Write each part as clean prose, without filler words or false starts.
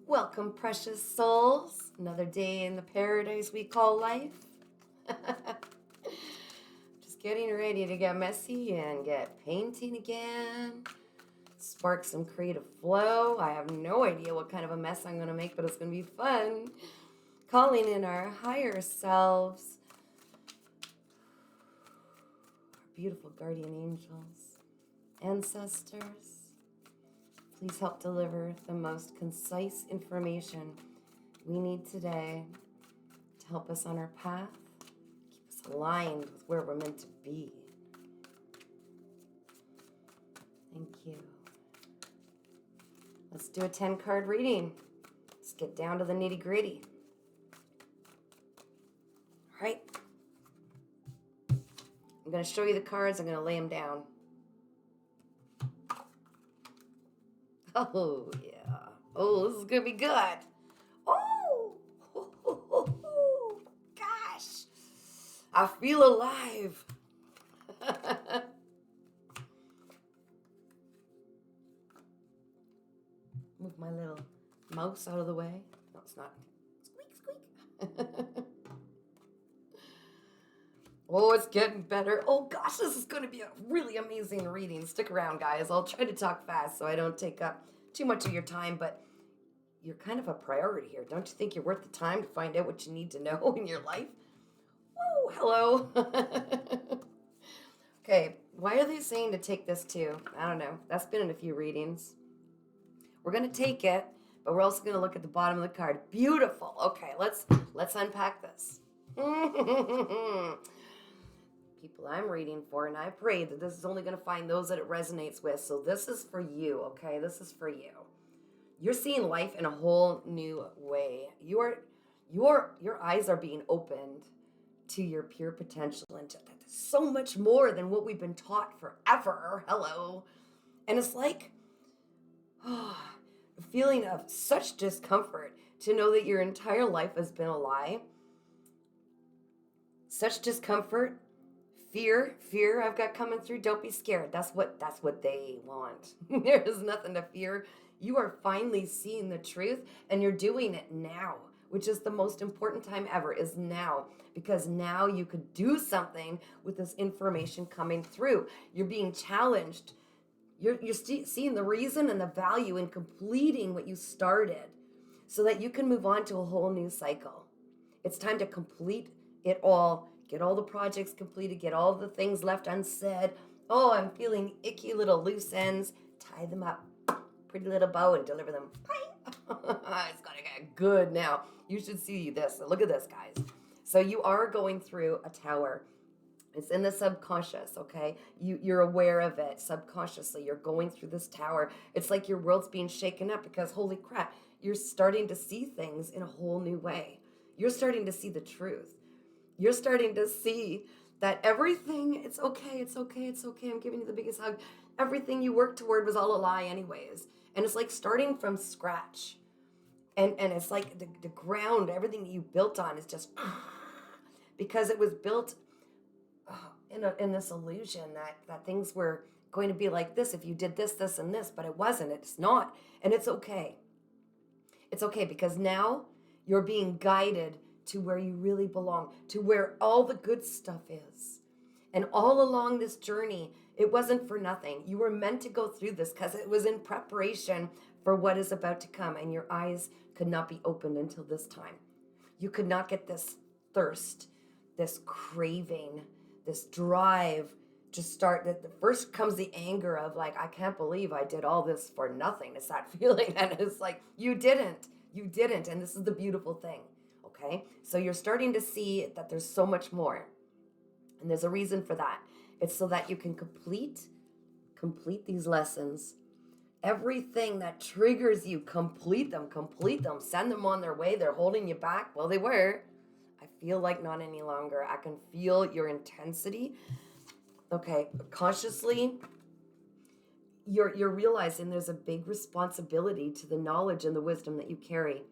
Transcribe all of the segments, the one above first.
Welcome, precious souls. Another day in the paradise we call life. Just getting ready to get messy and get painting again. Spark some creative flow. I have no idea what kind of a mess I'm going to make, but it's going to be fun. Calling in our higher selves, our beautiful guardian angels, ancestors. Please help deliver the most concise information we need today to help us on our path, keep us aligned with where we're meant to be. Thank you. Let's do a 10-card reading. Let's get down to the nitty-gritty. All right. I'm going to show you the cards. I'm going to lay them down. Oh, yeah. Oh, this is going to be good. Oh, gosh. I feel alive. Move my little mouse out of the way. No, it's not. Squeak, squeak. Oh, it's getting better. Oh, gosh, this is going to be a really amazing reading. Stick around, guys. I'll try to talk fast so I don't take up too much of your time, but you're kind of a priority here. Don't you think you're worth the time to find out what you need to know in your life? Whoa, hello. Okay, why are they saying to take this too? I don't know. That's been in a few readings. We're going to take it, but we're also going to look at the bottom of the card. Beautiful. Okay, let's unpack this. People I'm reading for, and I pray that this is only going to find those that it resonates with. So this is for you, okay? This is for you. You're seeing life in a whole new way. Your eyes are being opened to your pure potential and to so much more than what we've been taught forever. Hello. And it's like a feeling of such discomfort to know that your entire life has been a lie. Such discomfort. Fear I've got coming through. Don't be scared. That's what they want. There is nothing to fear. You are finally seeing the truth and you're doing it now, which is the most important time ever, is now, because now you could do something with this information coming through. You're being challenged. You're seeing the reason and the value in completing what you started so that you can move on to a whole new cycle. It's time to complete it all. Get all the projects completed, get all the things left unsaid. Oh, I'm feeling icky little loose ends. Tie them up, pretty little bow, and deliver them. It's gonna get good now. You should see this. Look at this, guys. So you are going through a tower. It's in the subconscious, okay? You're aware of it subconsciously. You're going through this tower. It's like your world's being shaken up because, holy crap, you're starting to see things in a whole new way. You're starting to see the truth. You're starting to see that everything, it's okay. I'm giving you the biggest hug. Everything you worked toward was all a lie anyways. And it's like starting from scratch. And it's like the ground, everything you built on is just, because it was built in this illusion that things were going to be like this if you did this, this, and this, but it wasn't. It's not. And it's okay. It's okay because now you're being guided to where you really belong, to where all the good stuff is. And all along this journey, it wasn't for nothing. You were meant to go through this because it was in preparation for what is about to come, and your eyes could not be opened until this time. You could not get this thirst, this craving, this drive to start. That first comes the anger of like, I can't believe I did all this for nothing. It's that feeling, and it's like, you didn't, and this is the beautiful thing. Okay, so you're starting to see that there's so much more. And there's a reason for that. It's so that you can complete these lessons. Everything that triggers you, complete them. Send them on their way. They're holding you back. Well, they were. I feel like not any longer. I can feel your intensity. Okay, consciously, you're realizing there's a big responsibility to the knowledge and the wisdom that you carry.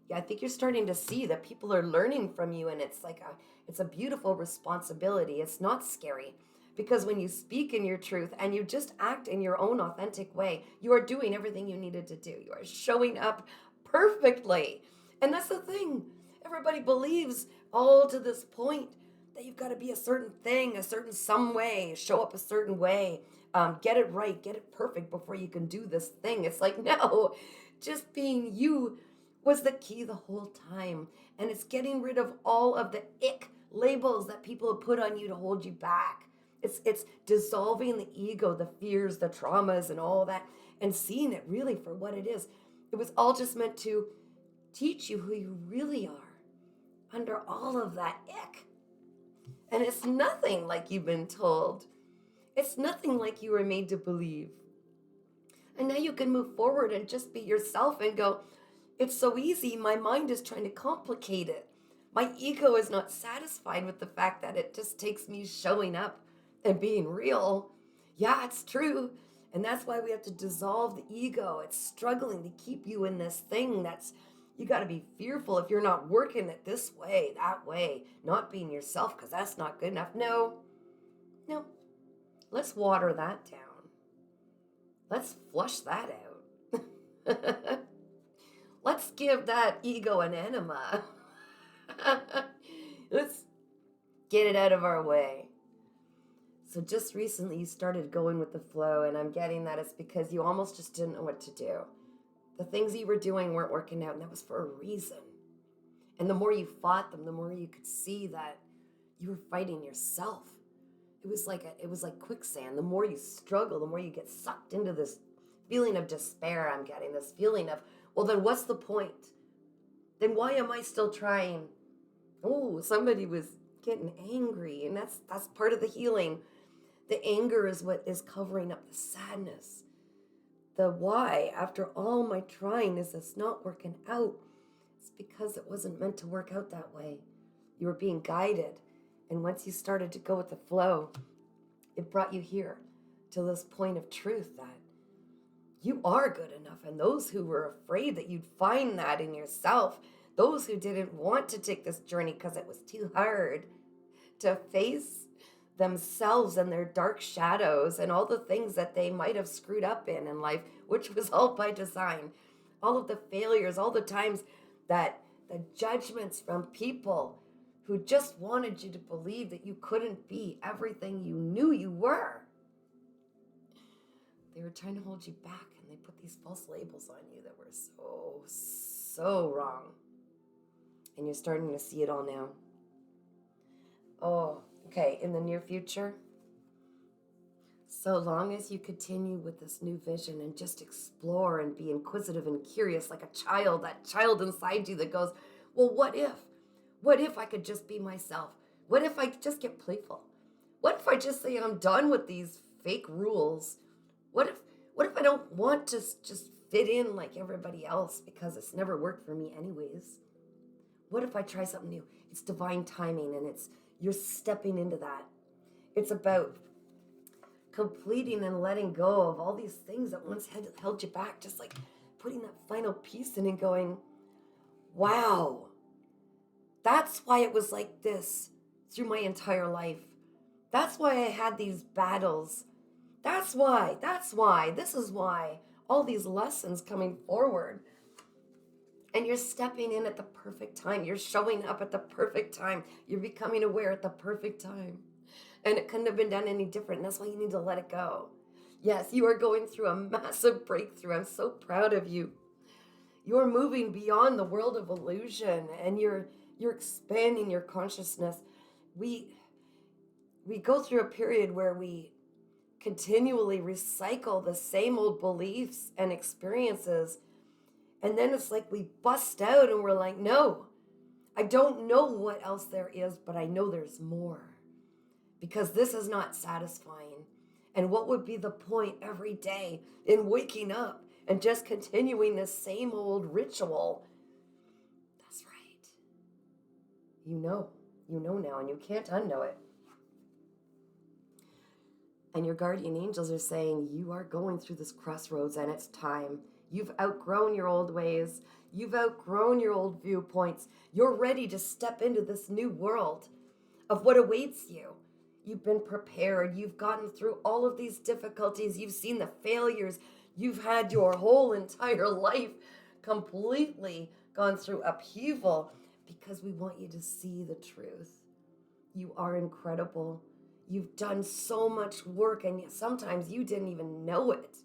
Yeah, I think you're starting to see that people are learning from you, and it's like it's a beautiful responsibility. It's not scary because when you speak in your truth and you just act in your own authentic way, you are doing everything you needed to do. You are showing up perfectly. And that's the thing. Everybody believes all to this point that you've got to be a certain thing, a certain some way, show up a certain way, get it right, get it perfect before you can do this thing. It's like, no, just being you was the key the whole time. And it's getting rid of all of the ick labels that people have put on you to hold you back. It's dissolving the ego, the fears, the traumas, and all that, and seeing it really for what it is. It was all just meant to teach you who you really are under all of that ick. And it's nothing like you've been told. It's nothing like you were made to believe. And now you can move forward and just be yourself and go, it's so easy. My mind is trying to complicate it. My ego is not satisfied with the fact that it just takes me showing up and being real. Yeah, it's true. And that's why we have to dissolve the ego. It's struggling to keep you in this thing that's, you got to be fearful if you're not working it this way, that way, not being yourself, because that's not good enough. No. Let's water that down. Let's flush that out. Let's give that ego an enema. Let's get it out of our way. So just recently you started going with the flow, and I'm getting that it's because you almost just didn't know what to do. The things you were doing weren't working out, and that was for a reason. And the more you fought them, the more you could see that you were fighting yourself. It was like quicksand. The more you struggle, the more you get sucked into this feeling of despair. I'm getting this feeling of, well, then what's the point? Then why am I still trying? Oh, somebody was getting angry, and that's part of the healing. The anger is what is covering up the sadness. The why, after all my trying, is this not working out? It's because it wasn't meant to work out that way. You were being guided. And once you started to go with the flow, it brought you here to this point of truth that you are good enough. And those who were afraid that you'd find that in yourself, those who didn't want to take this journey because it was too hard to face themselves and their dark shadows and all the things that they might have screwed up in life, which was all by design. All of the failures, all the times that the judgments from people who just wanted you to believe that you couldn't be everything you knew you were. They were trying to hold you back, and they put these false labels on you that were so wrong. And you're starting to see it all now. Oh, okay, in the near future, so long as you continue with this new vision and just explore and be inquisitive and curious like a child, that child inside you that goes, well, what if? What if I could just be myself? What if I could just get playful? What if I just say I'm done with these fake rules? What if I don't want to just fit in like everybody else because it's never worked for me anyways? What if I try something new? It's divine timing, and you're stepping into that. It's about completing and letting go of all these things that once held you back, just like putting that final piece in and going, wow, that's why it was like this through my entire life. That's why I had these battles. That's why, this is why, all these lessons coming forward. And you're stepping in at the perfect time. You're showing up at the perfect time. You're becoming aware at the perfect time. And it couldn't have been done any different. And that's why you need to let it go. Yes, you are going through a massive breakthrough. I'm so proud of you. You're moving beyond the world of illusion, and you're expanding your consciousness. We go through a period where we continually recycle the same old beliefs and experiences. And then it's like we bust out and we're like, no, I don't know what else there is, but I know there's more. Because this is not satisfying. And what would be the point every day in waking up and just continuing the same old ritual? That's right. You know now, and you can't unknow it. And your guardian angels are saying you are going through this crossroads, and it's time. You've outgrown your old ways. You've outgrown your old viewpoints. You're ready to step into this new world of what awaits you. You've been prepared. You've gotten through all of these difficulties. You've seen the failures. You've had your whole entire life completely gone through upheaval because we want you to see the truth. You are incredible. You've done so much work, and yet sometimes you didn't even know it.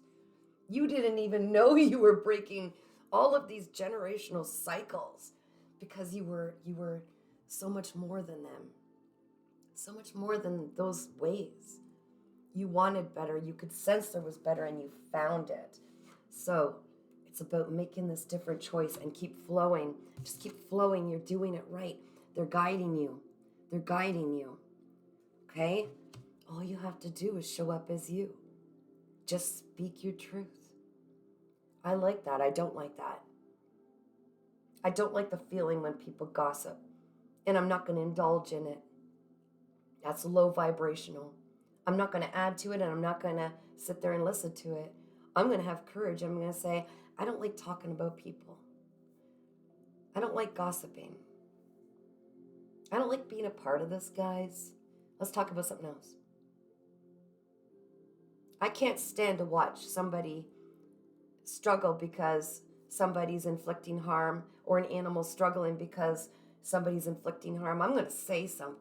You didn't even know you were breaking all of these generational cycles because you were so much more than them. So much more than those ways. You wanted better. You could sense there was better, and you found it. So it's about making this different choice and keep flowing. Just keep flowing. You're doing it right. They're guiding you. They're guiding you. Okay? All you have to do is show up as you. Just speak your truth. I like that. I don't like that. I don't like the feeling when people gossip, and I'm not going to indulge in it. That's low vibrational. I'm not going to add to it, and I'm not going to sit there and listen to it. I'm going to have courage. I'm going to say, I don't like talking about people. I don't like gossiping. I don't like being a part of this, guys. Let's talk about something else. I can't stand to watch somebody struggle because somebody's inflicting harm, or an animal struggling because somebody's inflicting harm. I'm going to say something.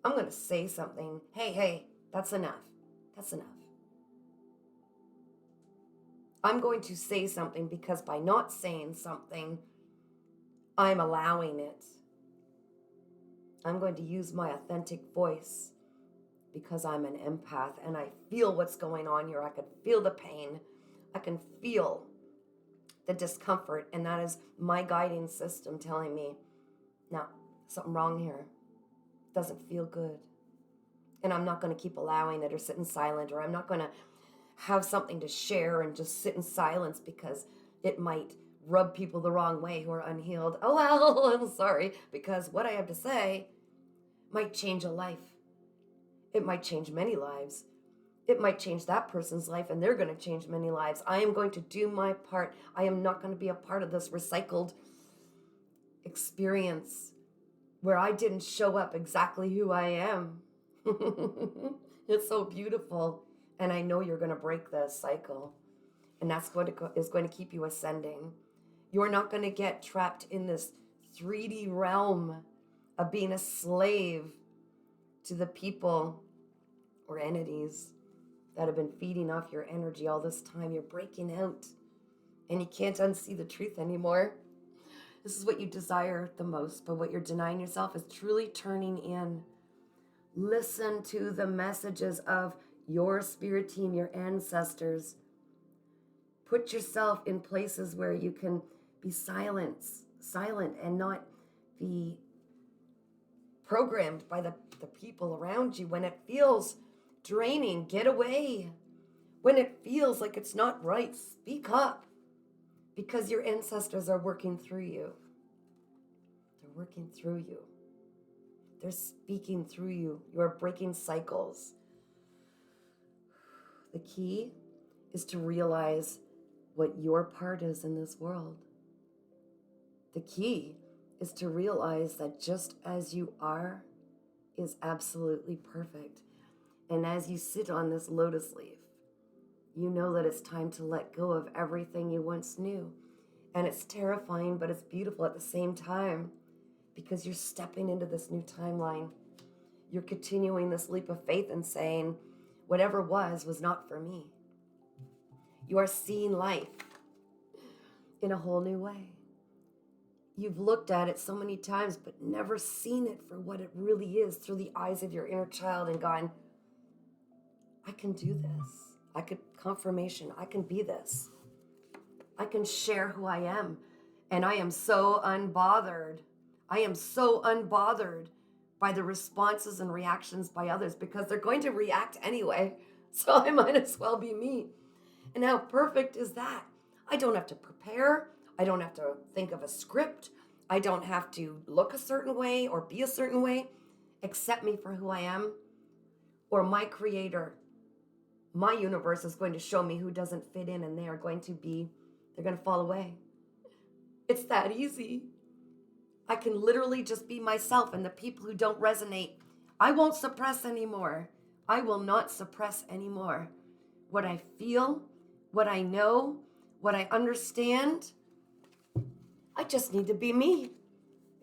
I'm going to say something. Hey, that's enough. That's enough. I'm going to say something because by not saying something, I'm allowing it. I'm going to use my authentic voice because I'm an empath and I feel what's going on here. I can feel the pain. I can feel the discomfort, and that is my guiding system telling me, no, something wrong here. Doesn't feel good. And I'm not going to keep allowing it or sit in silent, or I'm not going to have something to share and just sit in silence because it might rub people the wrong way who are unhealed. Oh, well, I'm sorry, because what I have to say might change a life. It might change many lives. It might change that person's life, and they're going to change many lives. I am going to do my part. I am not going to be a part of this recycled experience where I didn't show up exactly who I am. It's so beautiful. And I know you're going to break this cycle. And that's what is going to keep you ascending. You're not going to get trapped in this 3D realm of being a slave to the people or entities that have been feeding off your energy all this time. You're breaking out, and you can't unsee the truth anymore. This is what you desire the most, but what you're denying yourself is truly turning in. Listen to the messages of your spirit team, your ancestors. Put yourself in places where you can be silent and not be programmed by the people around you. When it feels draining, get away. When it feels like it's not right, speak up, because your ancestors are working through you. They're working through you. They're speaking through you. You're breaking cycles. The key is to realize what your part is in this world. The key is to realize that just as you are is absolutely perfect. And as you sit on this lotus leaf, you know that it's time to let go of everything you once knew. And it's terrifying, but it's beautiful at the same time, because you're stepping into this new timeline. You're continuing this leap of faith and saying, whatever was not for me. You are seeing life in a whole new way. You've looked at it so many times, but never seen it for what it really is through the eyes of your inner child and gone, I can do this. Confirmation, I can be this. I can share who I am. And I am so unbothered. I am so unbothered by the responses and reactions by others, because they're going to react anyway. So I might as well be me. And how perfect is that? I don't have to prepare. I don't have to think of a script. I don't have to look a certain way or be a certain way. Accept me for who I am, or my creator, my universe is going to show me who doesn't fit in, and they're going to fall away. It's that easy. I can literally just be myself, and the people who don't resonate, I won't suppress anymore. I will not suppress anymore. What I feel, what I know, what I understand. I just need to be me.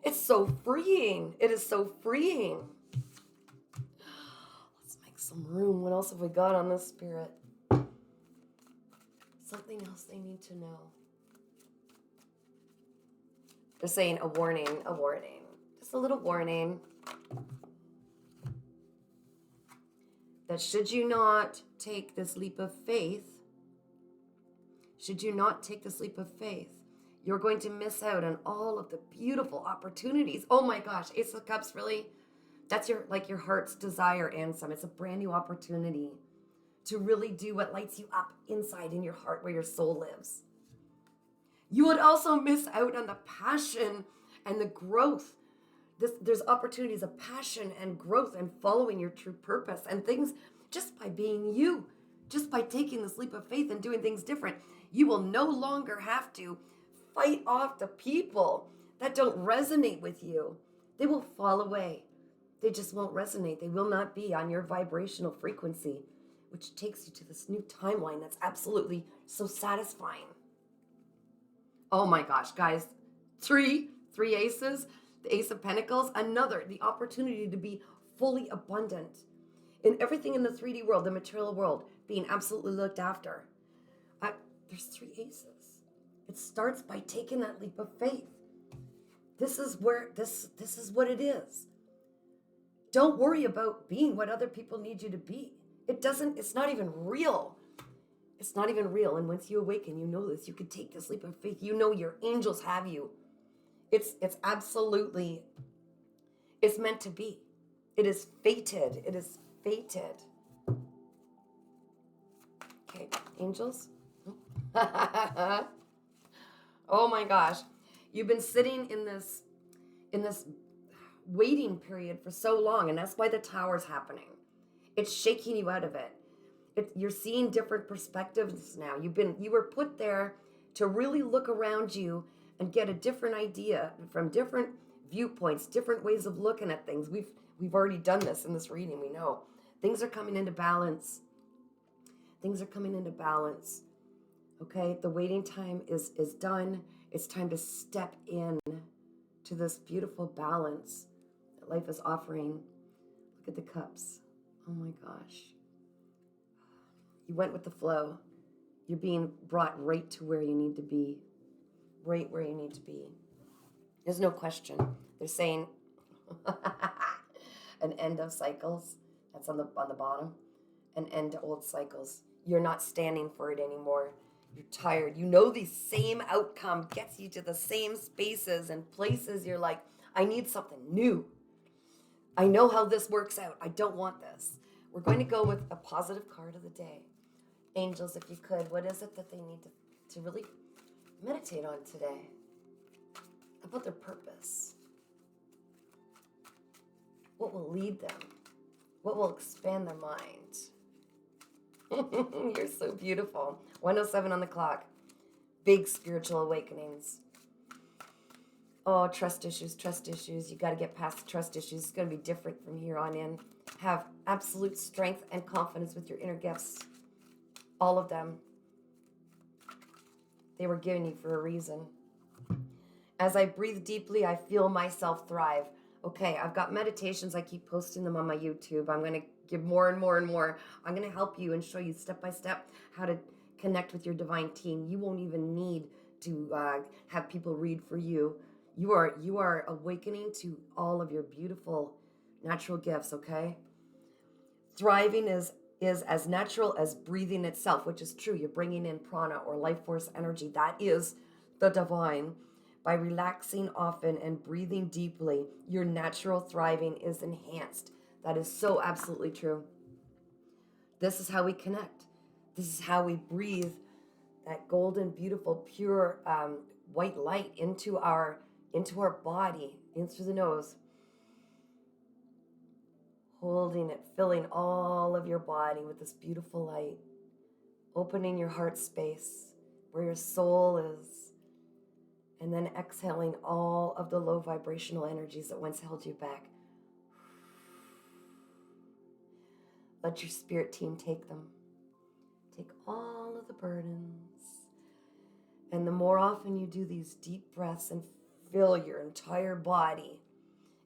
It's so freeing. It is so freeing. Let's make some room. What else have we got on this spirit? Something else they need to know. They're saying a warning, just a little warning. That should you not take this leap of faith, you're going to miss out on all of the beautiful opportunities. Oh my gosh, Ace of Cups, really? That's your heart's desire and some. It's a brand new opportunity to really do what lights you up inside in your heart where your soul lives. You would also miss out on the passion and the growth. There's opportunities of passion and growth and following your true purpose and things just by being you, just by taking this leap of faith and doing things different. You will no longer have to fight off the people that don't resonate with you. They will fall away. They just won't resonate. They will not be on your vibrational frequency, which takes you to this new timeline that's absolutely so satisfying. Oh my gosh, guys. Three aces, the Ace of Pentacles, the opportunity to be fully abundant in everything in the 3D world, the material world, being absolutely looked after. There's 3 aces. It starts by taking that leap of faith. This is what it is. Don't worry about being what other people need you to be. It's not even real. It's not even real. And once you awaken, you know this. You can take this leap of faith. You know your angels have you. It's absolutely, it's meant to be. It is fated. It is fated. Okay, angels. Oh my gosh. You've been sitting in this waiting period for so long, and that's why the tower's happening. It's shaking you out of it. You're seeing different perspectives now. You were put there to really look around you and get a different idea from different viewpoints, different ways of looking at things. We've already done this in this reading. We know things are coming into balance. Okay, the waiting time is done. It's time to step in to this beautiful balance that life is offering. Look at the cups. Oh my gosh. You went with the flow. You're being brought right to where you need to be. Right where you need to be. There's no question. They're saying an end of cycles. That's on the bottom. An end to old cycles. You're not standing for it anymore. You're tired. You know the same outcome gets you to the same spaces and places. You're like, I need something new. I know how this works out. I don't want this. We're going to go with a positive card of the day. Angels, if you could, what is it that they need to really meditate on today? About their purpose. What will lead them? What will expand their mind? You're so beautiful. 1:07 on the clock. Big spiritual awakenings. Oh, trust issues. You got to get past the trust issues. It's going to be different from here on in. Have absolute strength and confidence with your inner gifts. All of them. They were given you for a reason. As I breathe deeply, I feel myself thrive. Okay, I've got meditations. I keep posting them on my YouTube. I'm going to give more and more and more. I'm going to help you and show you step by step how to connect with your divine team. You won't even need to have people read for you. You are awakening to all of your beautiful natural gifts, okay? Thriving is as natural as breathing itself, which is true. You're bringing in prana or life force energy. That is the divine. By relaxing often and breathing deeply, your natural thriving is enhanced. That is so absolutely true. This is how we connect. This is how we breathe that golden, beautiful, pure white light into our body, in through the nose. Holding it, filling all of your body with this beautiful light. Opening your heart space where your soul is. And then exhaling all of the low vibrational energies that once held you back. Let your spirit team take them. Take all of the burdens. And the more often you do these deep breaths and fill your entire body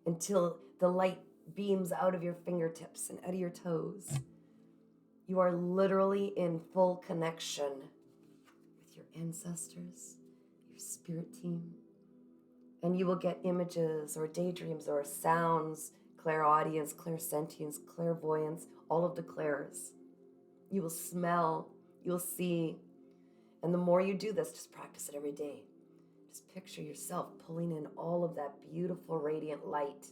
until the light beams out of your fingertips and out of your toes, you are literally in full connection with your ancestors, your spirit team. And you will get images or daydreams or sounds, clairaudience, clairsentience, clairvoyance, all of the clairs. You will smell, you'll see. And the more you do this, just practice it every day. Just picture yourself pulling in all of that beautiful, radiant light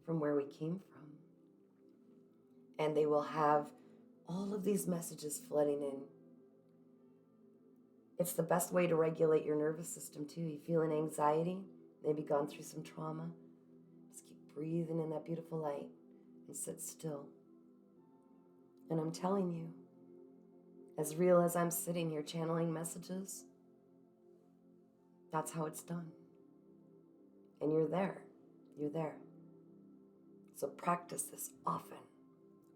from where we came from. And they will have all of these messages flooding in. It's the best way to regulate your nervous system too. You feel an anxiety, maybe gone through some trauma. Just keep breathing in that beautiful light and sit still. And I'm telling you, as real as I'm sitting here channeling messages, that's how it's done. And you're there. You're there. So practice this often,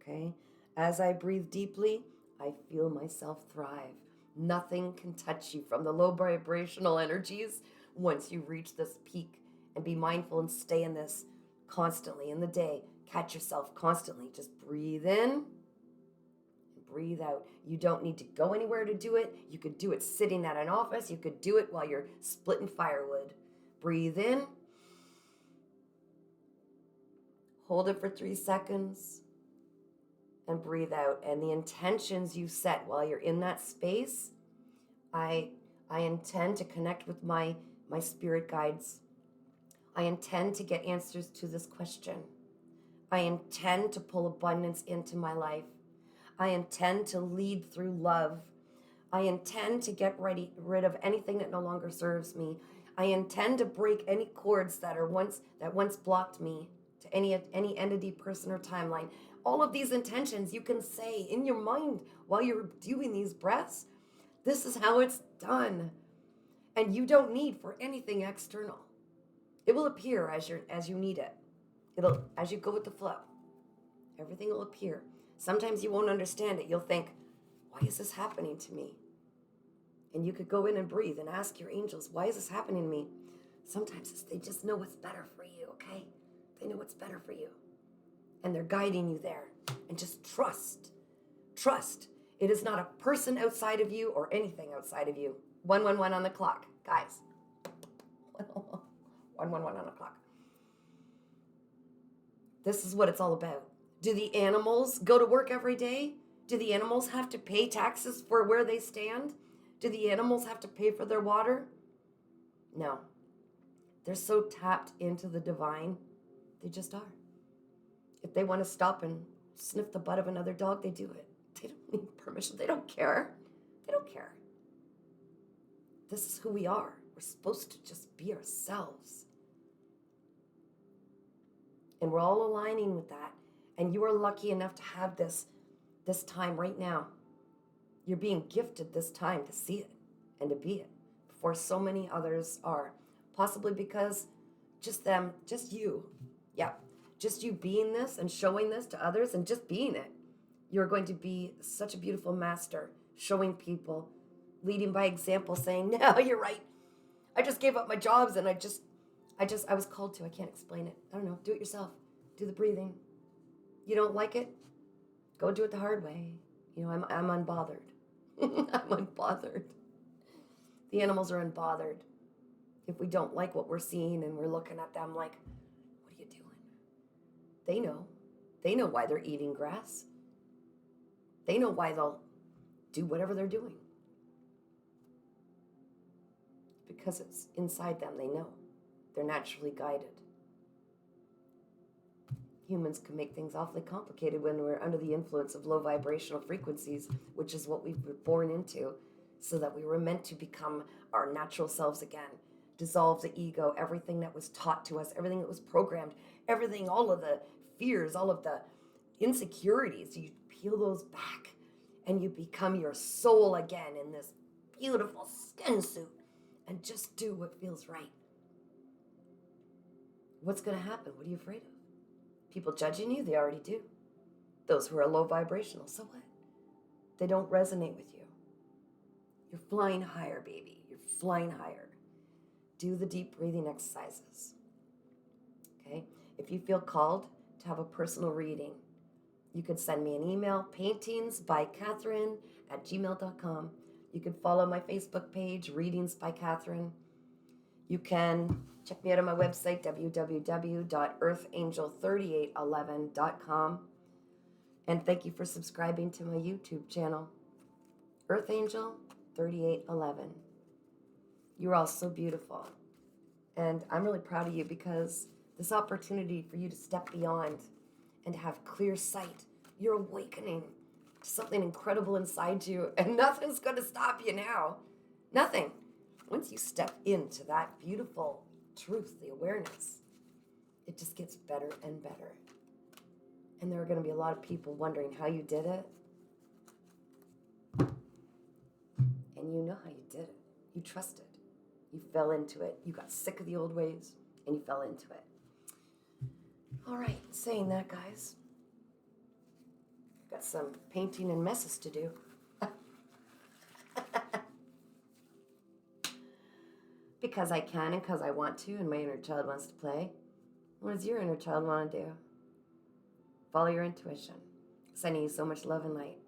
okay? As I breathe deeply, I feel myself thrive. Nothing can touch you from the low vibrational energies once you reach this peak. And be mindful and stay in this constantly in the day. Catch yourself constantly. Just breathe in. Breathe out. You don't need to go anywhere to do it. You could do it sitting at an office. You could do it while you're splitting firewood. Breathe in. Hold it for 3 seconds. And breathe out. And the intentions you set while you're in that space, I intend to connect with my spirit guides. I intend to get answers to this question. I intend to pull abundance into my life. I intend to lead through love. I intend to get rid of anything that no longer serves me. I intend to break any cords that once blocked me to any entity, person, or timeline. All of these intentions you can say in your mind while you're doing these breaths. This is how it's done. And you don't need for anything external. It will appear as you need it. As you go with the flow. Everything will appear. Sometimes you won't understand it. You'll think, why is this happening to me? And you could go in and breathe and ask your angels, why is this happening to me? Sometimes they just know what's better for you, okay? They know what's better for you. And they're guiding you there. And just trust. Trust. It is not a person outside of you or anything outside of you. 111 on the clock, guys. 111 on the clock. This is what it's all about. Do the animals go to work every day? Do the animals have to pay taxes for where they stand? Do the animals have to pay for their water? No. They're so tapped into the divine. They just are. If they want to stop and sniff the butt of another dog, they do it. They don't need permission. They don't care. They don't care. This is who we are. We're supposed to just be ourselves. And we're all aligning with that. And you are lucky enough to have this time right now. You're being gifted this time to see it and to be it before so many others are. Possibly because just you. Yeah, just you being this and showing this to others and just being it. You're going to be such a beautiful master, showing people, leading by example, saying, no, you're right. I just gave up my jobs and I was called to. I can't explain it. I don't know. Do it yourself. Do the breathing. You don't like it? Go do it the hard way. You know, I'm unbothered. I'm unbothered. The animals are unbothered. If we don't like what we're seeing and we're looking at them like, what are you doing? They know. They know why they're eating grass. They know why they'll do whatever they're doing. Because it's inside them, they know. They're naturally guided. Humans can make things awfully complicated when we're under the influence of low vibrational frequencies, which is what we were born into, so that we were meant to become our natural selves again. Dissolve the ego, everything that was taught to us, everything that was programmed, everything, all of the fears, all of the insecurities. You peel those back and you become your soul again in this beautiful skin suit and just do what feels right. What's going to happen? What are you afraid of? People judging you? They already do. Those who are low vibrational, so what? They don't resonate with you. You're flying higher, baby. You're flying higher. Do the deep breathing exercises. Okay? If you feel called to have a personal reading, you could send me an email, paintingsbycatherine@gmail.com. You can follow my Facebook page, Readings by Catherine. You can check me out on my website, www.earthangel3811.com. And thank you for subscribing to my YouTube channel, Earthangel3811. You're all so beautiful. And I'm really proud of you because this opportunity for you to step beyond and to have clear sight, you're awakening to something incredible inside you, and nothing's going to stop you now. Nothing. Once you step into that beautiful truth, the awareness, it just gets better and better. And there are going to be a lot of people wondering how you did it. And you know how you did it. You trusted. You fell into it. You got sick of the old ways, and you fell into it. All right, saying that, guys, I've got some painting and messes to do. Because I can and because I want to, and my inner child wants to play. What does your inner child want to do? Follow your intuition. Sending you so much love and light.